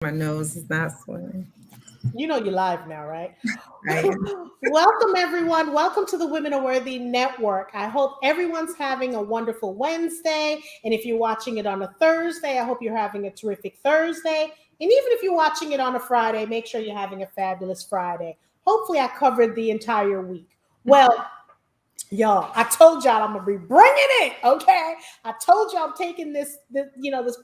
My nose is not swimming. You know you're live now, right? Right. Welcome, everyone. Welcome to the Women Are Worthy Network. I hope everyone's having a wonderful Wednesday. And if you're watching it on a Thursday, I hope you're having a terrific Thursday. And even if you're watching it on a Friday, make sure you're having a fabulous Friday. Hopefully, I covered the entire week. Well, y'all, I told y'all I'm gonna be bringing it. Okay, I told y'all I'm taking this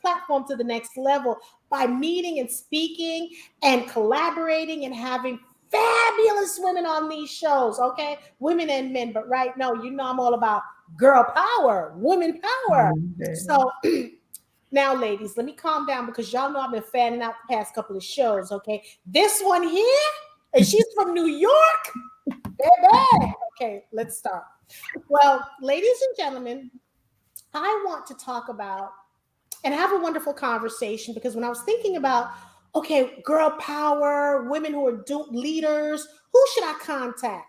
platform to the next level by meeting and speaking and collaborating and having fabulous women on these shows. Okay, women and men, but right now, I'm all about girl power, women power. So now, ladies, let me calm down because y'all know I've been fanning out the past couple of shows. Okay, this one here, and she's from New York. Baby. Okay, let's start. Well, ladies and gentlemen, I want to talk about and have a wonderful conversation because when I was thinking about, okay, girl power, women who are leaders, who should I contact?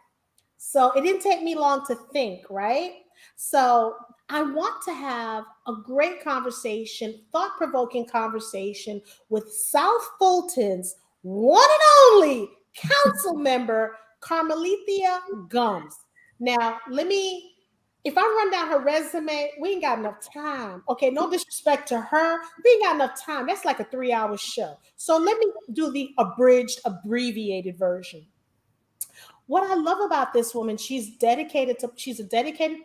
So it didn't take me long to think, right? So I want to have a great conversation, thought provoking conversation with South Fulton's one and only council member, Carmelitia Gums. Now, if I run down her resume, we ain't got enough time. Okay, no disrespect to her. We ain't got enough time. That's like a 3-hour show. So let me do the abridged, abbreviated version. What I love about this woman, she's a dedicated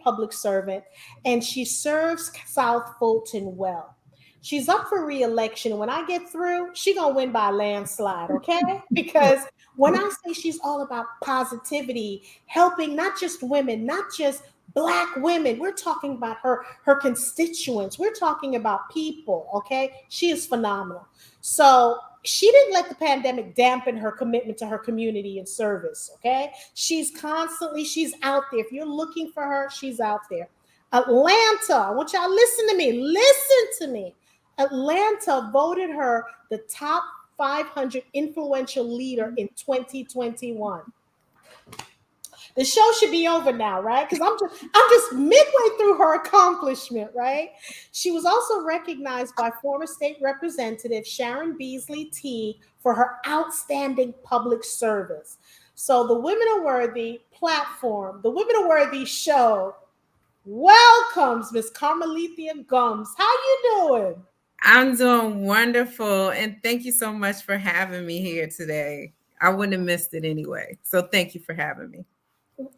public servant and she serves South Fulton well. She's up for re-election. When I get through, she gonna win by a landslide, okay? Because when I say she's all about positivity, helping not just women, not just Black women, we're talking about her constituents. We're talking about people, okay? She is phenomenal. So she didn't let the pandemic dampen her commitment to her community and service. Okay. She's out there. If you're looking for her, she's out there. Atlanta, I want y'all to listen to me. Listen to me. Atlanta voted her the top 500 influential leader in 2021. The show should be over now, right? Because I'm just midway through her accomplishment, right? She was also recognized by former state representative Sharon Beasley Teague for her outstanding public service. So the Women Are Worthy platform, the Women Are Worthy show welcomes Miss Carmelitia Gums. How you doing? I'm doing wonderful. And thank you so much for having me here today. I wouldn't have missed it anyway. So thank you for having me.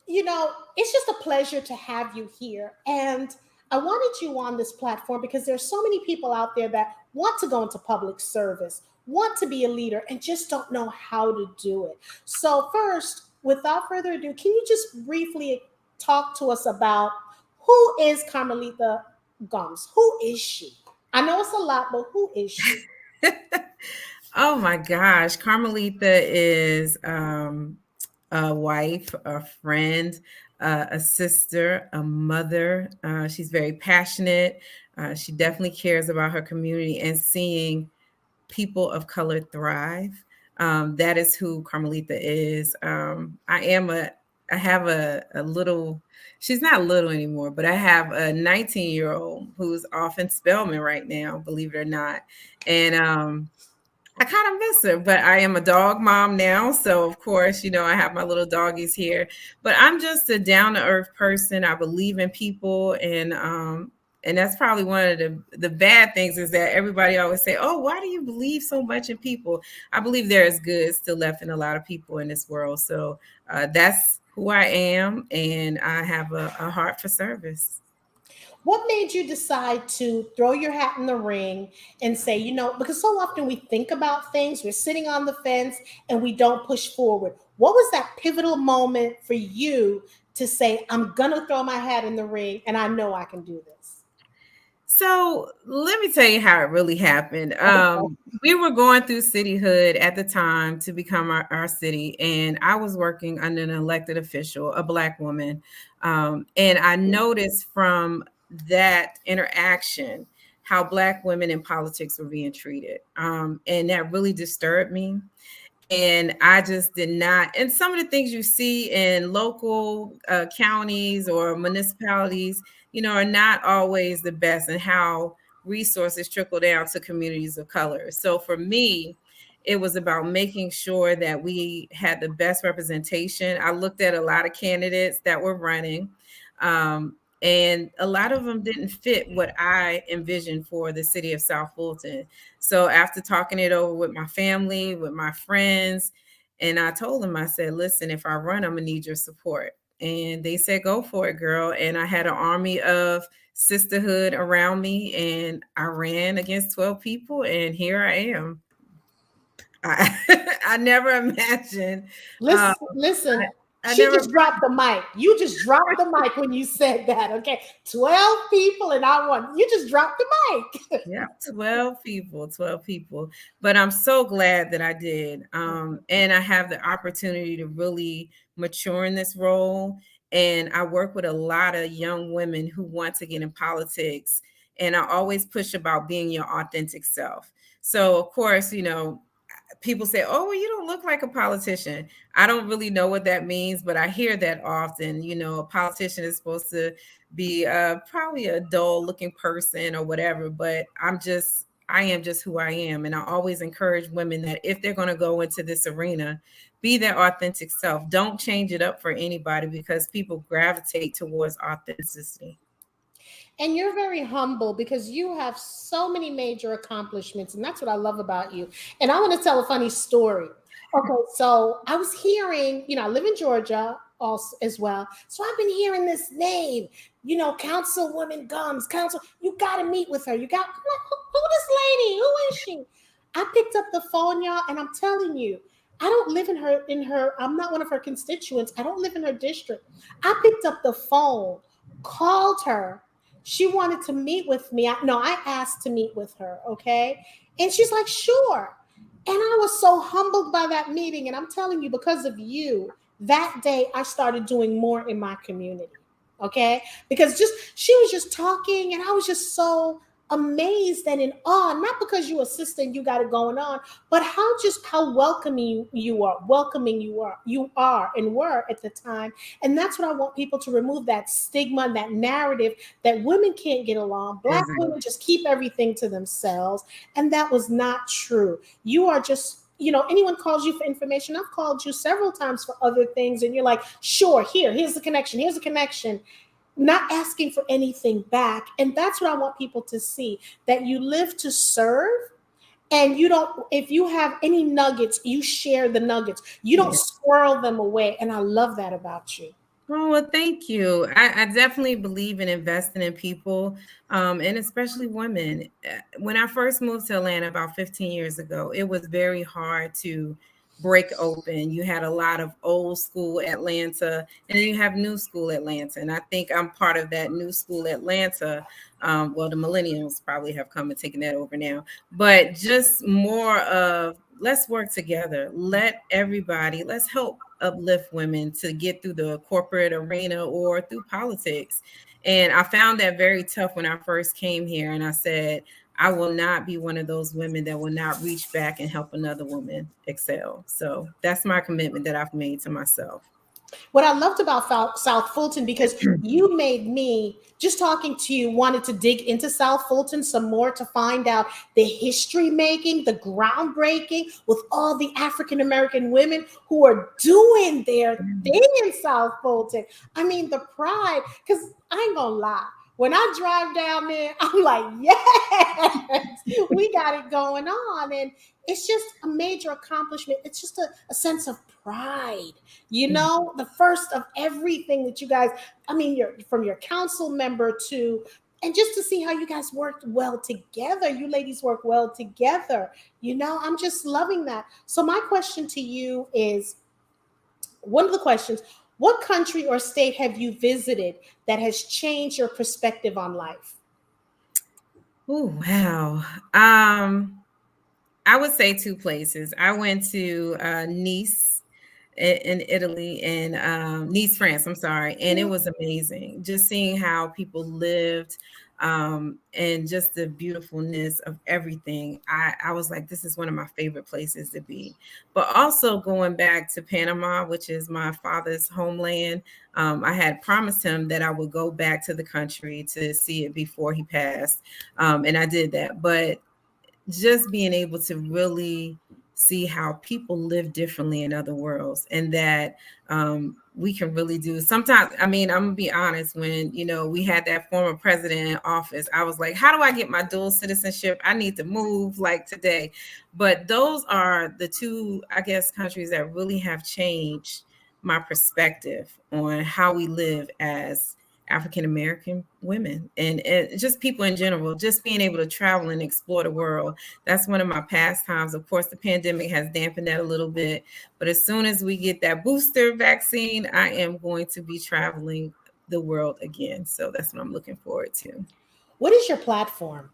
It's just a pleasure to have you here. And I wanted you on this platform because there's so many people out there that want to go into public service, want to be a leader, and just don't know how to do it. So, first, without further ado, can you just briefly talk to us about who is Carmelita Gums? Who is she? I know it's a lot, but who is she? Oh my gosh. Carmelita is a wife, a friend, a sister, a mother. She's very passionate. She definitely cares about her community and seeing people of color thrive. That is who Carmelita is. I have a little, she's not little anymore, but I have a 19-year-old who's off in Spelman right now, believe it or not. And I kind of miss her, but I am a dog mom now. So, of course, I have my little doggies here. But I'm just a down to earth person. I believe in people. And that's probably one of the bad things is that everybody always say, oh, why do you believe so much in people? I believe there is good still left in a lot of people in this world. So that's who I am. And I have a heart for service. What made you decide to throw your hat in the ring and say, because so often we think about things, we're sitting on the fence and we don't push forward. What was that pivotal moment for you to say, I'm going to throw my hat in the ring and I know I can do this? So let me tell you how it really happened. We were going through cityhood at the time to become our city, and I was working under an elected official, a Black woman. And I noticed from that interaction how Black women in politics were being treated. And that really disturbed me. And I just did not. And some of the things you see in local counties or municipalities, are not always the best, and how resources trickle down to communities of color. So for me, It was about making sure that we had the best representation. I looked at a lot of candidates that were running, and a lot of them didn't fit what I envisioned for the city of South Fulton. So after talking it over with my family, with my friends, and I told them, I said, listen, if I run, I'm gonna need your support. And they said, go for it, girl. And I had an army of sisterhood around me, and I ran against 12 people, and here I am. I, I never imagined. Um, Listen, I she never. just dropped the mic. You just dropped the mic when you said that. Okay. 12 people and I won. You just dropped the mic. Yeah, 12 people, 12 people. But I'm so glad that I did. And I have the opportunity to really mature in this role. And I work with a lot of young women who want to get in politics. And I always push about being your authentic self. So, of course, people say, oh, well, you don't look like a politician. I don't really know what that means, but I hear that often. A politician is supposed to be probably a dull looking person or whatever, but I am just who I am. And I always encourage women that if they're going to go into this arena, be their authentic self. Don't change it up for anybody, because people gravitate towards authenticity. And you're very humble because you have so many major accomplishments. And that's what I love about you. And I want to tell a funny story. Okay, so I was hearing, I live in Georgia also as well. So I've been hearing this name, Councilwoman Gums, you got to meet with her. I'm like, who this lady? Who is she? I picked up the phone, y'all, and I'm telling you, I don't live I'm not one of her constituents. I don't live in her district. I picked up the phone, called her. She wanted to meet with me. I asked to meet with her, okay? And she's like, sure. And I was so humbled by that meeting. And I'm telling you, because of you, that day I started doing more in my community, okay? Because she was just talking, and I was just so amazed and in awe, not because you're a sister and you got it going on, but how welcoming you are and were at the time. And that's what I want people to remove, that stigma, that narrative that women can't get along. Black women just keep everything to themselves. And that was not true. You are just, anyone calls you for information. I've called you several times for other things, and you're like, sure, here's the connection, not asking for anything back. And that's what I want people to see, that you live to serve. And if you have any nuggets, you share the nuggets. You don't squirrel them away. And I love that about you. Oh, well, thank you. I definitely believe in investing in people, and especially women. When I first moved to Atlanta about 15 years ago, it was very hard to break open. You had a lot of old school Atlanta, and then you have new school Atlanta. And I think I'm part of that new school Atlanta. Well, the millennials probably have come and taken that over now, but just more of, let's work together. Let's help uplift women to get through the corporate arena or through politics. And I found that very tough when I first came here. And I said, I will not be one of those women that will not reach back and help another woman excel. So that's my commitment that I've made to myself. What I loved about South Fulton, because you made me, just talking to you, wanted to dig into South Fulton some more to find out the history making, the groundbreaking with all the African American women who are doing their thing in South Fulton. I mean, the pride, because I ain't gonna lie. When I drive down there, I'm like, yes, we got it going on. And it's just a major accomplishment. It's just a sense of pride, the first of everything that you guys, you're from your council member to, and just to see how you guys worked well together. You ladies work well together. I'm just loving that. So my question to you is, one of the questions, what country or state have you visited that has changed your perspective on life? Oh, wow. I would say two places. I went to Nice in Italy, and Nice, France, I'm sorry. And it was amazing just seeing how people lived, and just the beautifulness of everything. I was like, this is one of my favorite places to be. But also going back to Panama, which is my father's homeland. I had promised him that I would go back to the country to see it before he passed. And I did that. But just being able to really see how people live differently in other worlds, and that we can really do sometimes. I mean, I'm gonna be honest, when we had that former president in office, I was like, how do I get my dual citizenship? I need to move like today. But those are the two, I guess, countries that really have changed my perspective on how we live as African American women, and just people in general, just being able to travel and explore the world. That's one of my pastimes. Of course, the pandemic has dampened that a little bit, but as soon as we get that booster vaccine, I am going to be traveling the world again. So that's what I'm looking forward to. What is your platform?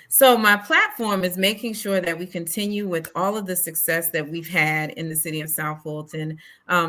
So my platform is making sure that we continue with all of the success that we've had in the city of South Fulton.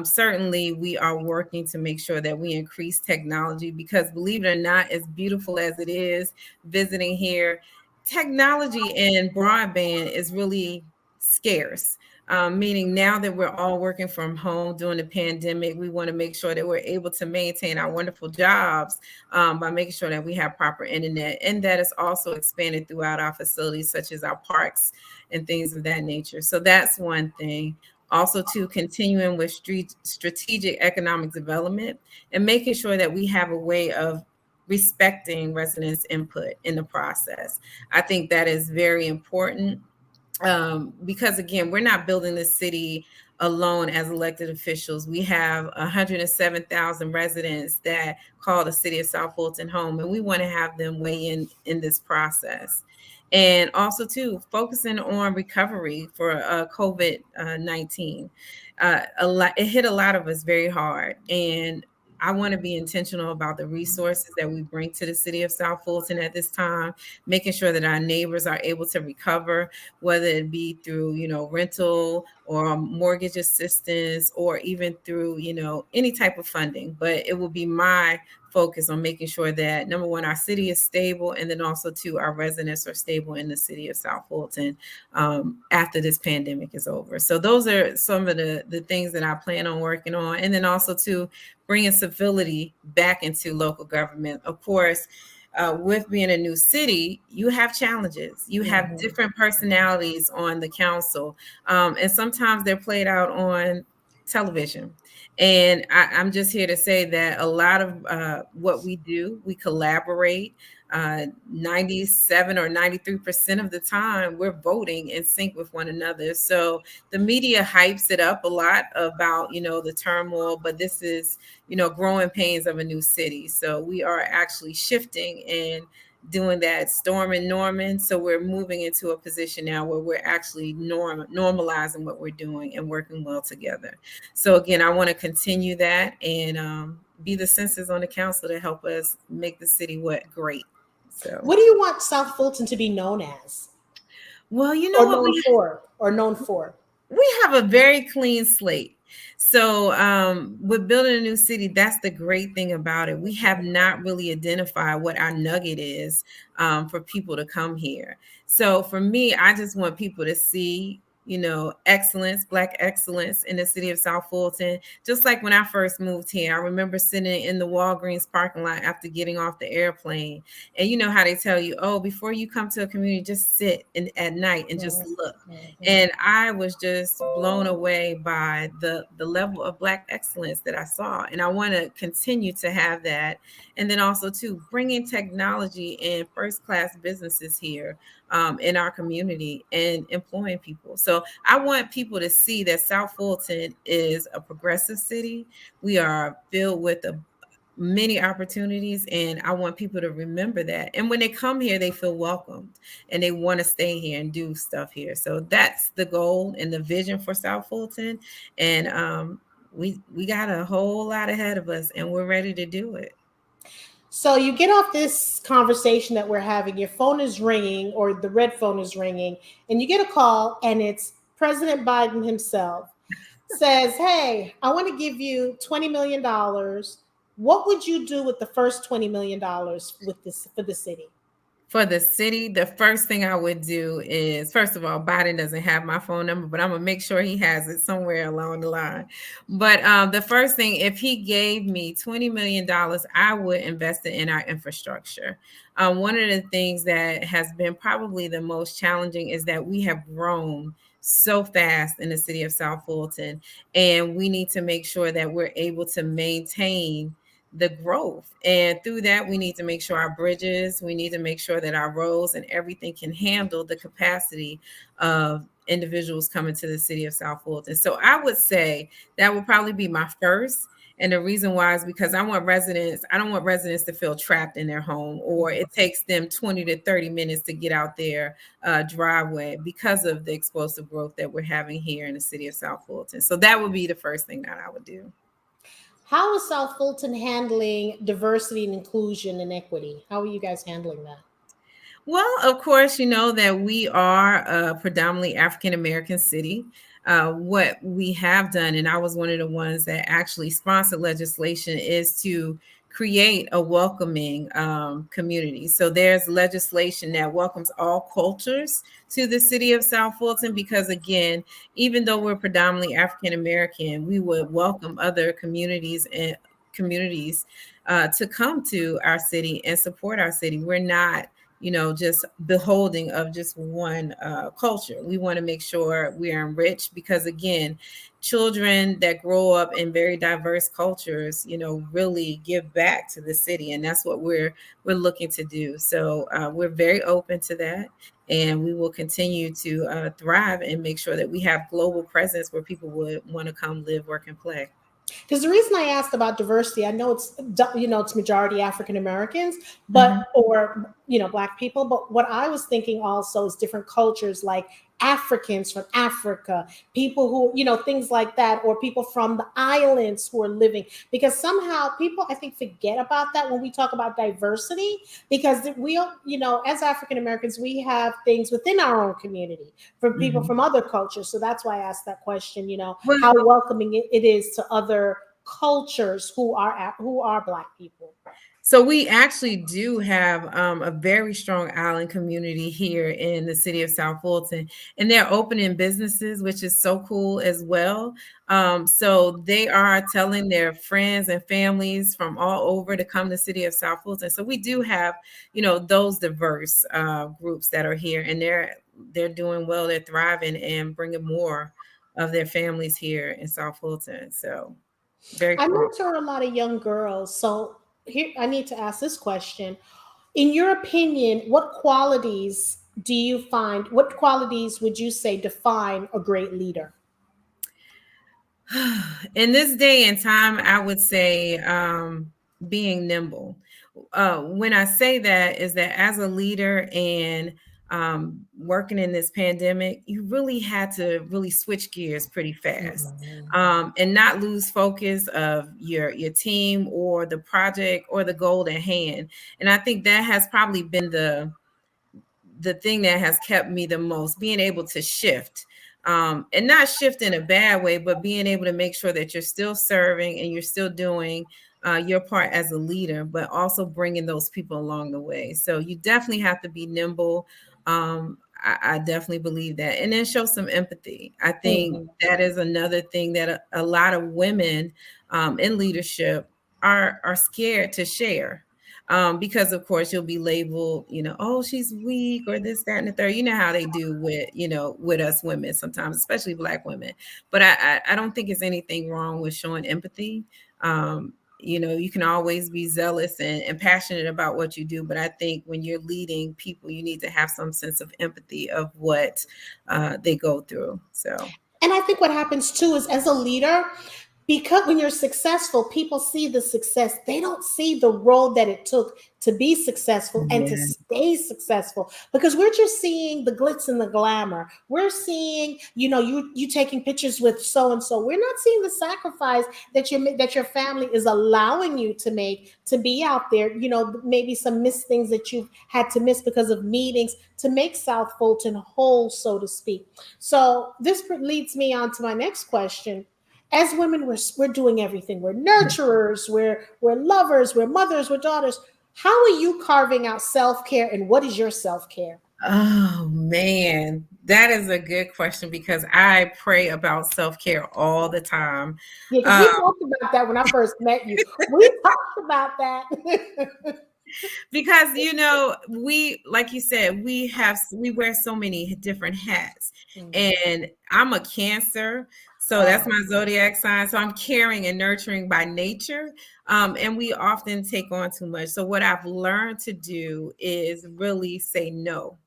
Certainly, we are working to make sure that we increase technology, because believe it or not, as beautiful as it is visiting here, technology and broadband is really scarce. Meaning now that we're all working from home during the pandemic, we want to make sure that we're able to maintain our wonderful jobs by making sure that we have proper internet, and that is also expanded throughout our facilities, such as our parks and things of that nature. So that's one thing. Also, to continuing with strategic economic development and making sure that we have a way of respecting residents' input in the process. I think that is very important, because again, we're not building this city alone as elected officials. We have 107,000 residents that call the city of South Fulton home, and we want to have them weigh in this process. And also, too, focusing on recovery for COVID-19. It hit a lot of us very hard, and I want to be intentional about the resources that we bring to the city of South Fulton at this time, making sure that our neighbors are able to recover, whether it be through, rental or mortgage assistance, or even through, any type of funding. But it will be my focus on making sure that, number one, our city is stable, and then also, two, our residents are stable in the city of South Fulton after this pandemic is over. So those are some of the things that I plan on working on. And then also, to bringing civility back into local government. Of course, with being a new city, you have challenges. You have different personalities on the council, and sometimes they're played out on television. And I'm just here to say that a lot of what we do, we collaborate. 97 or 93% of the time, we're voting in sync with one another. So the media hypes it up a lot about, the turmoil, but this is, growing pains of a new city. So we are actually shifting and doing that storm and Norman. So we're moving into a position now where we're actually normalizing what we're doing and working well together. So again, I want to continue that and be the senses on the council to help us make the city great. So, What do you want South Fulton to be known as? well, you know Or what, known for? Or known for? we have a very clean slate. So with building a new city, that's the great thing about it. We have not really identified what our nugget is for people to come here. So for me, I just want people to see, excellence, Black excellence in the city of South Fulton. Just like when I first moved here, I remember sitting in the Walgreens parking lot after getting off the airplane. And you know how they tell you, oh, before you come to a community, just sit at night and just look. And I was just blown away by the level of Black excellence that I saw. And I want to continue to have that. And then also, too, bringing technology and first class businesses here in our community and employing people. So I want people to see that South Fulton is a progressive city. We are filled with many opportunities, and I want people to remember that. And when they come here, they feel welcomed and they want to stay here and do stuff here. So that's the goal and the vision for South Fulton. And we got a whole lot ahead of us, and we're ready to do it. So you get off this conversation that we're having, your phone is ringing, or the red phone is ringing, and you get a call, and it's President Biden himself. Says, hey, I want to give you $20 million. What would you do with the first $20 million with this for the city? For the city, the first thing I would do is, first of all, Biden doesn't have my phone number, but I'm gonna make sure he has it somewhere along the line. But the first thing, if he gave me $20 million, I would invest it in our infrastructure. One of the things that has been probably the most challenging is that we have grown so fast in the city of South Fulton, and we need to make sure that we're able to maintain the growth. And through that, we need to make sure our bridges, we need to make sure that our roads and everything can handle the capacity of individuals coming to the city of South Fulton. So I would say that would probably be my first. And the reason why is because I don't want residents to feel trapped in their home, or it takes them 20 to 30 minutes to get out their driveway because of the explosive growth that we're having here in the city of South Fulton. So that would be the first thing that I would do. How is South Fulton handling diversity and inclusion and equity? How are you guys handling that? Well, of course, you know that we are a predominantly African American city. What we have done, and I was one of the ones that actually sponsored legislation, is to create a welcoming community. So there's legislation that welcomes all cultures to the city of South Fulton because, again, even though we're predominantly African American, we would welcome other communities to come to our city and support our city. We're not, you know, just beholding of just one culture. We want to make sure we're enriched because, again, children that grow up in very diverse cultures, you know, really give back to the city, and that's what we're looking to do. So we're very open to that, and we will continue to thrive and make sure that we have global presence where people would want to come live, work, and play. Because the reason I asked about diversity, I know it's majority African Americans, Mhm. but or Black people. But what I was thinking also is different cultures, like Africans from Africa, people who things like that, or people from the islands who are living. Because somehow people, I think, forget about that when we talk about diversity. Because we, as African Americans, we have things within our own community from people Mhm. from other cultures. So that's why I asked that question. Well, How welcoming it is to other cultures who are Black people. so we actually do have a very strong island community here in the city of South Fulton, and they're opening businesses, which is so cool as well. So they are telling their friends and families from all over to come to the city of South Fulton. So we do have, those diverse groups that are here, and they're doing well. They're thriving and bringing more of their families here in South Fulton. So very I cool. mentor a lot of young girls. So here I need to ask this question. In your opinion, what qualities would you say define a great leader? In this day and time, I would say being nimble. When I say that, is that as a leader and working in this pandemic, you really had to really switch gears pretty fast, Mhm. and not lose focus of your team or the project or the goal at hand. And I think that has probably been the thing that has kept me the most, being able to shift, and not shift in a bad way, but being able to make sure that you're still serving and you're still doing your part as a leader, but also bringing those people along the way. So you definitely have to be nimble. I definitely believe that. And then show some empathy. I think Mhm. that is another thing that a lot of women in leadership are scared to share, because of course you'll be labeled, oh, she's weak or this, that, and the third. You know how they do with, with us women sometimes, especially Black women. But I don't think it's anything wrong with showing empathy. You can always be zealous and passionate about what you do, but I think when you're leading people, you need to have some sense of empathy of what they go through. So And I think what happens too is, as a leader, because when you're successful, people see the success. They don't see the road that it took to be successful and to yeah. stay successful, because we're just seeing the glitz and the glamour. We're seeing, you taking pictures with so and so. We're not seeing the sacrifice that your family is allowing you to make to be out there. Maybe some missed things that you've had to miss because of meetings to make South Fulton whole, so to speak. So this leads me on to my next question. As women, we're doing everything. We're nurturers, we're lovers, we're mothers, we're daughters. How are you carving out self-care, and what is your self-care? Oh man, that is a good question because I pray about self-care all the time. Yeah, because Um, we talked about that when I first met you. We talked about that. Because we, like you said, we wear so many different hats. Mhm. And I'm a Cancer, so that's Oh, my zodiac sign. So I'm caring and nurturing by nature. And we often take on too much. So what I've learned to do is really say no.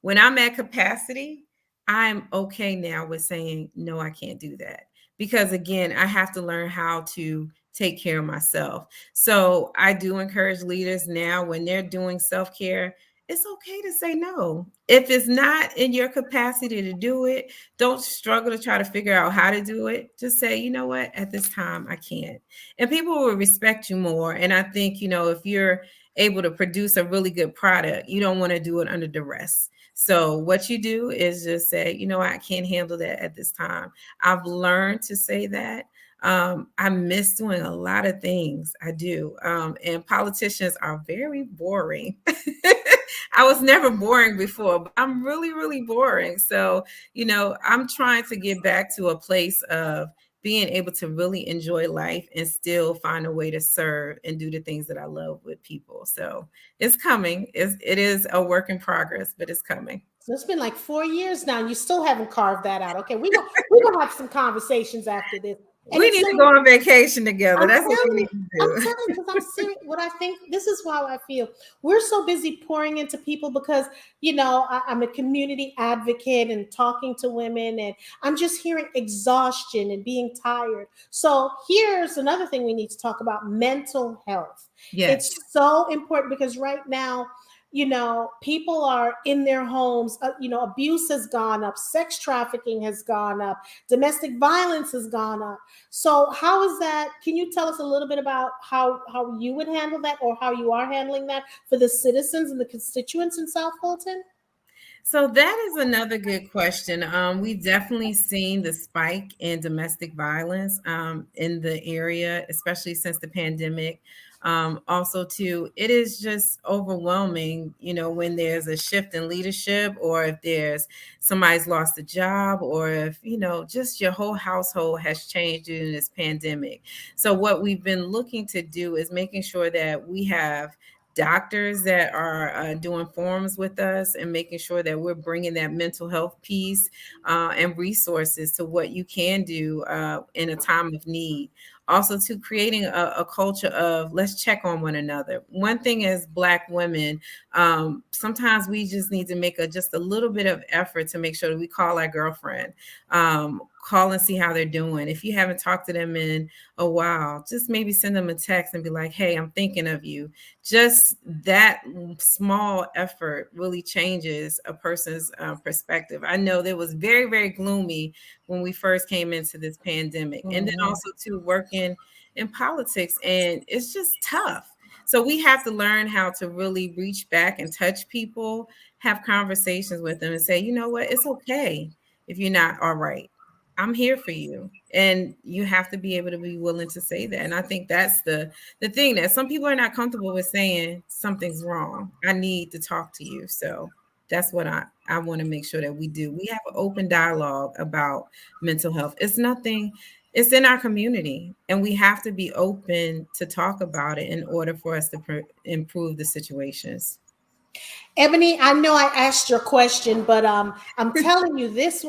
When I'm at capacity, I'm okay now with saying no, I can't do that. Because again, I have to learn how to take care of myself. So I do encourage leaders now, when they're doing self care, it's okay to say no. If it's not in your capacity to do it, don't struggle to try to figure out how to do it. Just say, you know what, at this time, I can't. And people will respect you more. And I think, if you're able to produce a really good product, you don't want to do it under duress. So what you do is just say, I can't handle that at this time. I've learned to say that. I miss doing a lot of things. I do. And politicians are very boring. I was never boring before, but I'm really, really boring. So, I'm trying to get back to a place of being able to really enjoy life and still find a way to serve and do the things that I love with people. So it's coming. It is a work in progress, but it's coming. so it's been like 4 years now, and you still haven't carved that out. Okay, we're gonna have some conversations after this, and We it's need to so go on vacation together. I'm That's what we telling you, need to I'm do. telling you, because I'm serious. What I think, this is how I feel. We're so busy pouring into people because, I'm a community advocate and talking to women, and I'm just hearing exhaustion and being tired. So here's another thing we need to talk about: mental health. Yes. It's so important because right now, people are in their homes. Abuse has gone up, sex trafficking has gone up, domestic violence has gone up. So how is that? Can you tell us a little bit about how you would handle that, or how you are handling that for the citizens and the constituents in South Fulton? So that is another good question. We've definitely seen the spike in domestic violence in the area, especially since the pandemic. Also, too, it is just overwhelming, when there's a shift in leadership, or if there's somebody's lost a job, or if, just your whole household has changed during this pandemic. So what we've been looking to do is making sure that we have doctors that are doing forums with us, and making sure that we're bringing that mental health piece and resources to what you can do in a time of need. Also, to creating a culture of let's check on one another. One thing as Black women, sometimes we just need to make just a little bit of effort to make sure that we call our girlfriend, call and see how they're doing. If you haven't talked to them in a while, just maybe send them a text and be like, hey, I'm thinking of you. Just that small effort really changes a person's perspective. I know there was very, very gloomy when we first came into this pandemic, and then Mhm. also to working in politics, and it's just tough. So we have to learn how to really reach back and touch people, have conversations with them, and say, you know what, it's okay if you're not all right. I'm here for you. And you have to be able to be willing to say that. And I think that's the thing, that some people are not comfortable with saying something's wrong. I need to talk to you. So that's what I want to make sure that we do. We have an open dialogue about mental health. It's nothing, it's in our community, and we have to be open to talk about it in order for us to improve the situations. Ebony, I know I asked your question, but I'm telling you this.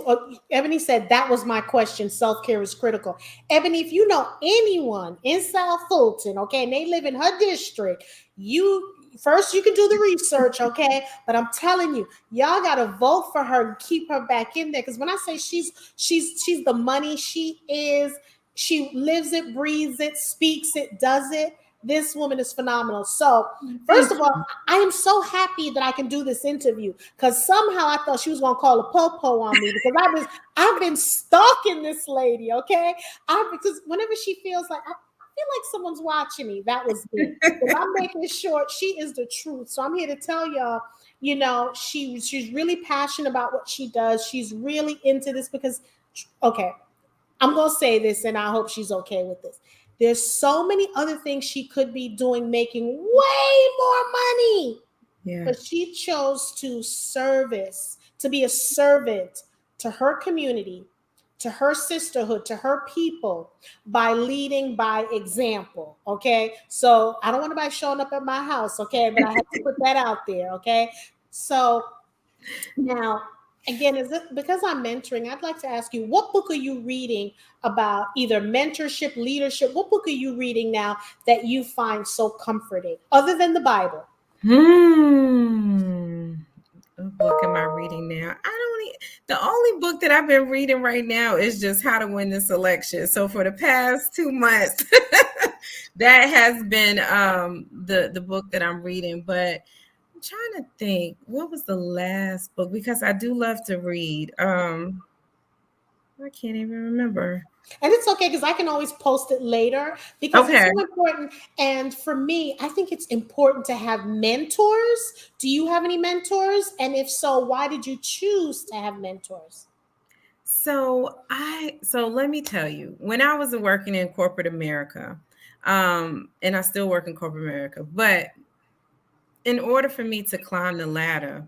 Ebony said that was my question. Self care is critical. Ebony, if you know anyone in South Fulton, okay, and they live in her district, you first you can do the research, okay. But I'm telling you, y'all got to vote for her and keep her back in there. Because when I say she's the money, she is. She lives it, breathes it, speaks it, does it. This woman is phenomenal. So, first Thank of all, you. I am so happy that I can do this interview, because somehow I thought she was gonna call a popo on me, because I've been stalking this lady, okay? Because whenever she feels like I feel like someone's watching me, that was me. Because I'm making sure she is the truth. So I'm here to tell y'all, she's really passionate about what she does. She's really into this because, okay, I'm going to say this and I hope she's okay with this. There's so many other things she could be doing, making way more money, Yeah. but she chose to be a servant to her community, to her sisterhood, to her people by leading by example. Okay. So I don't want anybody showing up at my house. Okay. But I have to put that out there. Okay. So now, again, is it because I'm mentoring? I'd like to ask you, what book are you reading about either mentorship, leadership? What book are you reading now that you find so comforting, other than the Bible? Hmm. What book am I reading now? The only book that I've been reading right now is just How to Win This Election. So for the past 2 months, that has been the book that I'm reading. But I'm trying to think, what was the last book? Because I do love to read. I can't even remember. And it's okay because I can always post it later because it's Okay. so important. And for me, I think it's important to have mentors. Do you have any mentors? And if so, why did you choose to have mentors? So let me tell you, when I was working in corporate America, and I still work in corporate America, but in order for me to climb the ladder,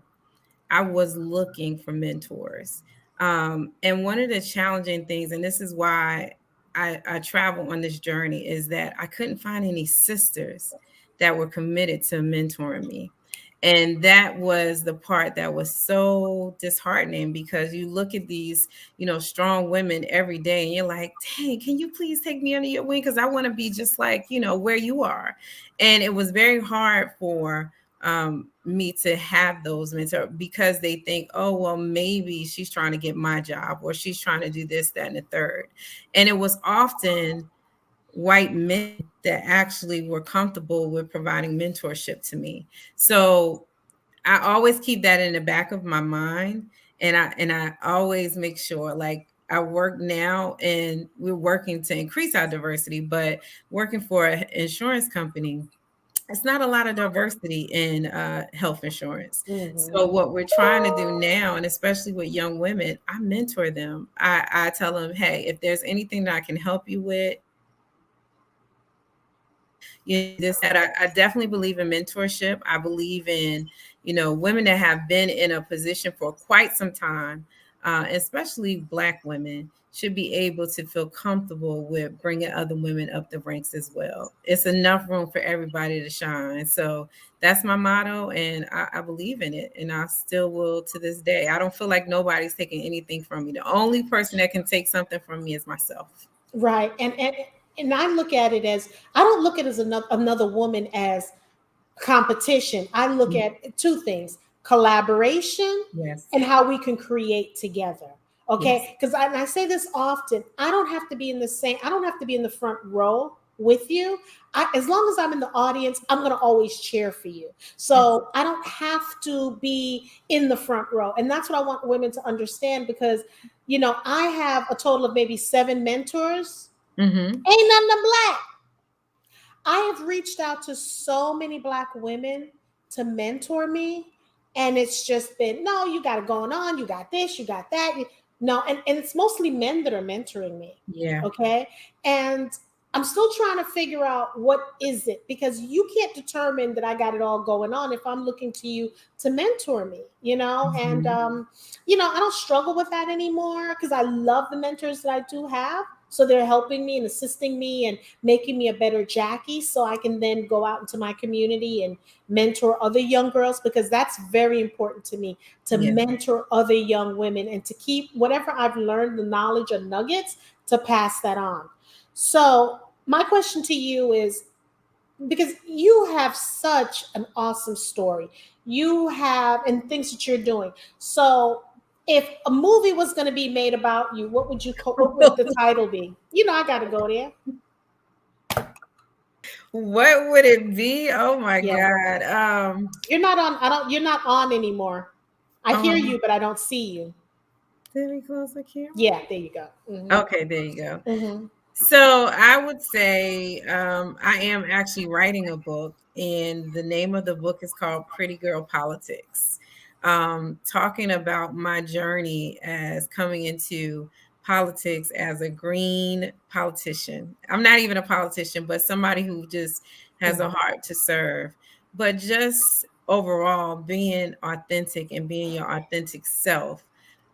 I was looking for mentors. And one of the challenging things, and this is why I travel on this journey, is that I couldn't find any sisters that were committed to mentoring me. And that was the part that was so disheartening, because you look at these, strong women every day and you're like, dang, can you please take me under your wing? Because I want to be just like, where you are. And it was very hard for me to have those mentors, because they think, oh, well, maybe she's trying to get my job, or she's trying to do this, that, and the third. And it was often white men that actually were comfortable with providing mentorship to me. So I always keep that in the back of my mind. And I always make sure, like, I work now and we're working to increase our diversity, but working for an insurance company, it's not a lot of diversity in health insurance. Mhm. So what we're trying to do now, and especially with young women, I mentor them. I tell them, hey, if there's anything that I can help you with, this, that, I definitely believe in mentorship. I believe in, women that have been in a position for quite some time, especially Black women, should be able to feel comfortable with bringing other women up the ranks as well. It's enough room for everybody to shine. So that's my motto, and I believe in it, and I still will to this day. I don't feel like nobody's taking anything from me. The only person that can take something from me is myself. Right. And I look at it as, I don't look at it as another woman as competition. I look at two things: collaboration Yes. and how we can create together. Yes. Okay. Because I say this often, I don't have to be in the same, I don't have to be in the front row with you. As long as I'm in the audience, I'm going to always cheer for you. Yes. So I don't have to be in the front row. And that's what I want women to understand, because, I have a total of maybe 7 mentors. Mm-hmm. Ain't none of them Black. I have reached out to so many Black women to mentor me, and it's just been, no, you got it going on, you got this, you got that. No, and it's mostly men that are mentoring me. Yeah. Okay. And I'm still trying to figure out what is it, because you can't determine that I got it all going on if I'm looking to you to mentor me, and Mhm. I don't struggle with that anymore, because I love the mentors that I do have. So they're helping me and assisting me and making me a better Jackie, so I can then go out into my community and mentor other young girls, because that's very important to me, to Yes. mentor other young women and to keep whatever I've learned, the knowledge or nuggets, to pass that on. So my question to you is, because you have such an awesome story, you have, and things that you're doing. So if a movie was going to be made about you, what would the title be? I got to go there. What would it be? Oh my Yeah. God. You're not on. I don't. You're not on anymore. I hear Um, you, but I don't see you. did we close the camera? Yeah, there you go. Okay, there you go. Hmm. So I would say I am actually writing a book, and the name of the book is called Pretty Girl Politics. Talking about my journey as coming into politics as a green politician. I'm not even a politician, but somebody who just has a heart to serve. But just overall being authentic and being your authentic self,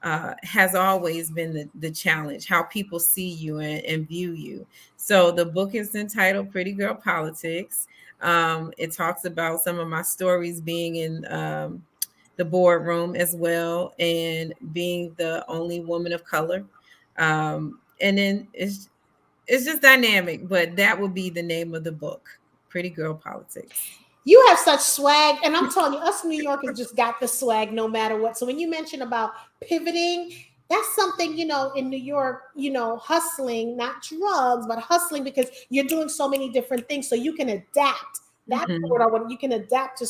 has always been the challenge, how people see you and view you. So the book is entitled Pretty Girl Politics. It talks about some of my stories being in the boardroom as well, and being the only woman of color. And then it's just dynamic, but that would be the name of the book, Pretty Girl Politics. You have such swag, and I'm telling you, us New Yorkers just got the swag no matter what. So when you mention about pivoting, that's something, in New York, hustling, not drugs, but hustling, because you're doing so many different things, so you can adapt. That's the Mhm. word I want. You can adapt to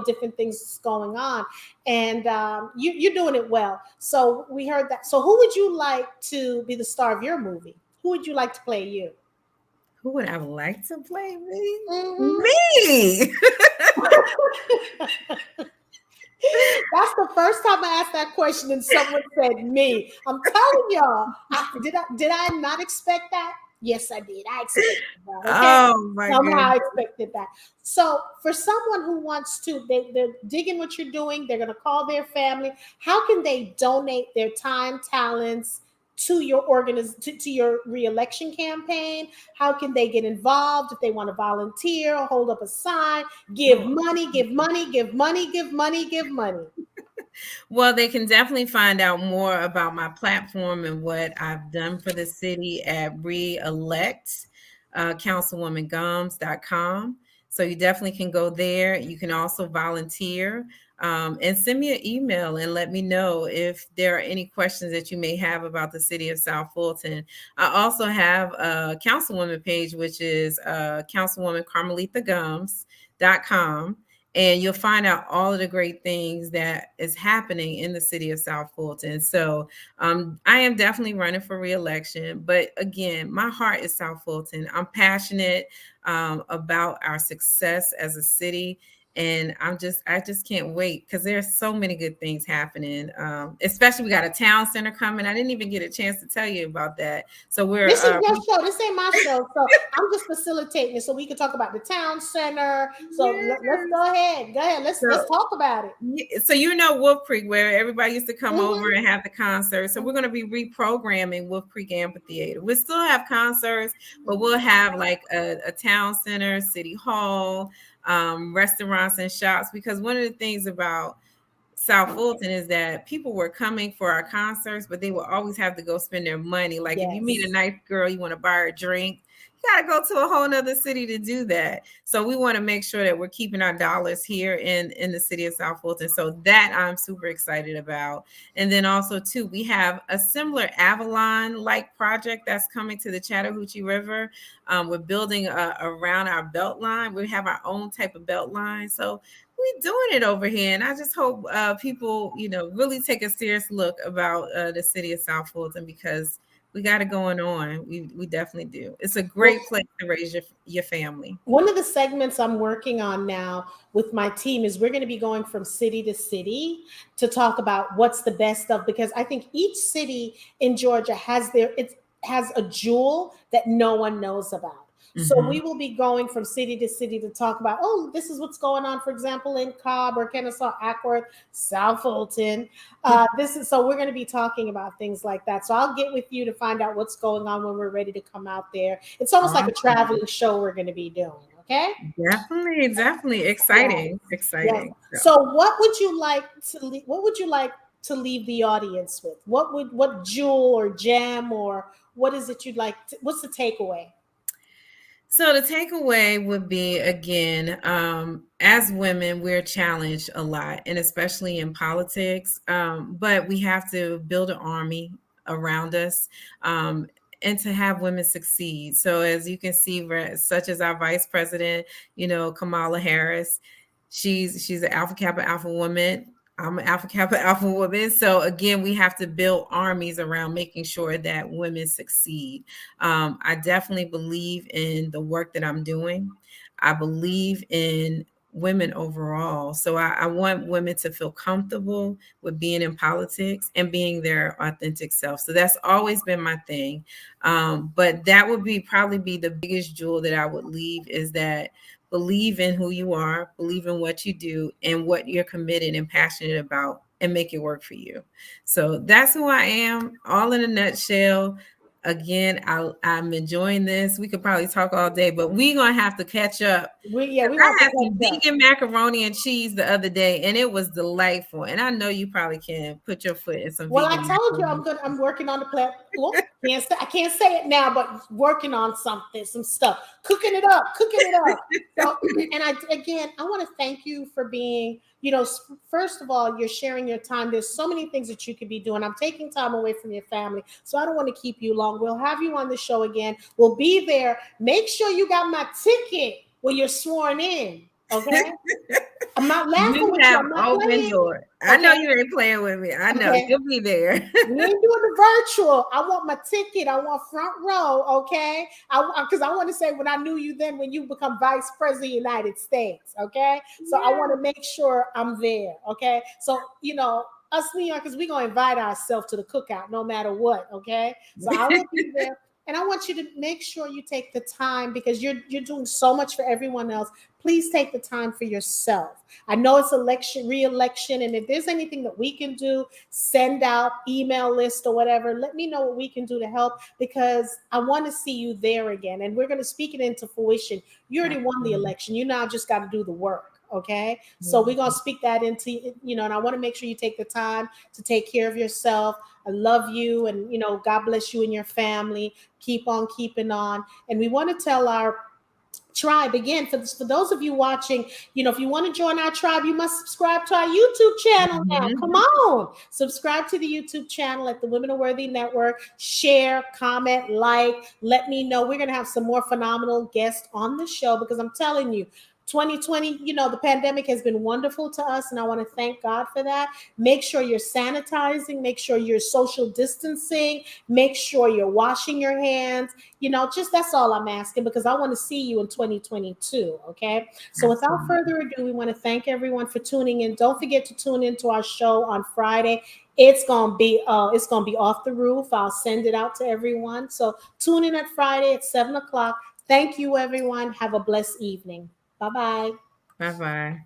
different things going on, and you're doing it well. So we heard that. So who would you like to be the star of your movie? Who would you like to play you? Who would I like to play me? Mhm. Me. That's the first time I asked that question and someone said me. I'm telling y'all. Did I not expect that? Yes, I did. I expected that. Okay. Oh my Somehow I goodness. expected that. So for someone who wants to, they're digging what you're doing, they're gonna call their family. How can they donate their time, talents to your to your reelection campaign? How can they get involved if they want to volunteer or hold up a sign? Give Oh. money, give money, give money, give money, give money. Well, they can definitely find out more about my platform and what I've done for the city at reelect councilwoman.gums.com. So you definitely can go there. You can also volunteer, and send me an email and let me know if there are any questions that you may have about the city of South Fulton. I also have a councilwoman page, which is Councilwoman Carmalitha Gums.com, and you'll find out all of the great things that is happening in the city of South Fulton. So I am definitely running for reelection, but again, my heart is South Fulton. I'm passionate about our success as a city, and I just can't wait because there's so many good things happening. Especially we got a town center coming. I didn't even get a chance to tell you about that. So we're This is your show. This ain't my show. So I'm just facilitating it so we can talk about the town center. So let's yes. go ahead. Go ahead. Let's So talk about it. So Wolf Creek, where everybody used to come over Mm-hmm. and have the concerts. So we're going to be reprogramming Wolf Creek Amphitheater. We'll still have concerts, but we'll have like a town center, city hall, restaurants and shops. Because one of the things about South Fulton is that people were coming for our concerts, but they will always have to go spend their money. Like if you meet a Yes. nice girl, you want to buy her a drink, you got to go to a whole nother city to do that. So we want to make sure that we're keeping our dollars here in the city of South Fulton. So that I'm super excited about. And then also too, we have a similar Avalon like project that's coming to the Chattahoochee River. We're building around our belt line. We have our own type of belt line. So we're doing it over here, and I just hope people, really take a serious look about the city of South Fulton, because we got it going on. We definitely do. It's a Well, great place to raise your family. one of the segments I'm working on now with my team is we're going to be going from city to city to talk about what's the best of, because I think each city in Georgia has a jewel that no one knows about. So Hmm. we will be going from city to city to talk about, oh, this is what's going on, for example, in Cobb or Kennesaw, Ackworth, South Fulton. This is so we're going to be talking about things like that. So I'll get with you to find out what's going on when we're ready to come out there. It's almost like a Awesome. traveling show we're going to be doing. Okay. Definitely, definitely Yes. exciting, Yes. exciting. So. So what would you like to leave the audience with? What jewel or gem or what is it you'd like to, what's the takeaway? So the takeaway would be, again, as women, we're challenged a lot, and especially in politics. But we have to build an army around us, and to have women succeed. So as you can see, such as our vice president, Kamala Harris, she's an Alpha Kappa Alpha woman. I'm an Alpha Kappa Alpha woman. So again, we have to build armies around making sure that women succeed. I definitely believe in the work that I'm doing. I believe in women overall. So I want women to feel comfortable with being in politics and being their authentic self. So that's always been my thing. But that would probably be the biggest jewel that I would leave, is that believe in who you are, believe in what you do, and what you're committed and passionate about and make it work for you. So that's who I am, all in a nutshell. Again, I'm enjoying this. We could probably talk all day, but we're gonna have to catch up. We have I to had some catch up. vegan macaroni and cheese the other day, and it was delightful. And I know you probably can put your foot in some Well, I vegan told you macaroni. I'm working on the plan. Look, I can't say it now, but working on something, some stuff, cooking it up. So, and I want to thank you for being, first of all, you're sharing your time. There's so many things that you could be doing. I'm taking time away from your family, so I don't want to keep you long. We'll have you on the show again. We'll be there. Make sure you got my ticket when you're sworn in. Okay. I'm not laughing You with you. have I'm not open playing. door. I know Okay. you ain't playing with me. I know Okay. you'll be there. We ain't doing the virtual. I want my ticket. I want front row. Okay. Because I want to say when I knew you then when you become vice president of the United States. Okay. So I want to make sure I'm there. Okay. So, us New Yorkers, we're going to invite ourselves to the cookout no matter what. Okay. So I will be there. And I want you to make sure you take the time because you're doing so much for everyone else. Please take the time for yourself. I know it's re-election, and if there's anything that we can do, send out email list or whatever. Let me know what we can do to help because I want to see you there again. And we're going to speak it into fruition. You already won the election. You now just got to do the work. Okay. So we're going to speak that into, and I want to make sure you take the time to take care of yourself. I love you. And, God bless you and your family. Keep on keeping on. And we want to tell our tribe again for those of you watching, if you want to join our tribe, you must subscribe to our YouTube channel now. Come on, subscribe to the YouTube channel at the Women Are Worthy Network. Share, comment, like, let me know. We're going to have some more phenomenal guests on the show because I'm telling you, 2020, the pandemic has been wonderful to us, and I want to thank God for that. Make sure you're sanitizing, make sure you're social distancing, make sure you're washing your hands. Just that's all I'm asking because I want to see you in 2022. Okay. So without further ado, we want to thank everyone for tuning in. Don't forget to tune into our show on Friday. It's gonna be off the roof. I'll send it out to everyone. So tune in at Friday at 7:00. Thank you, everyone. Have a blessed evening. Bye-bye. Bye-bye.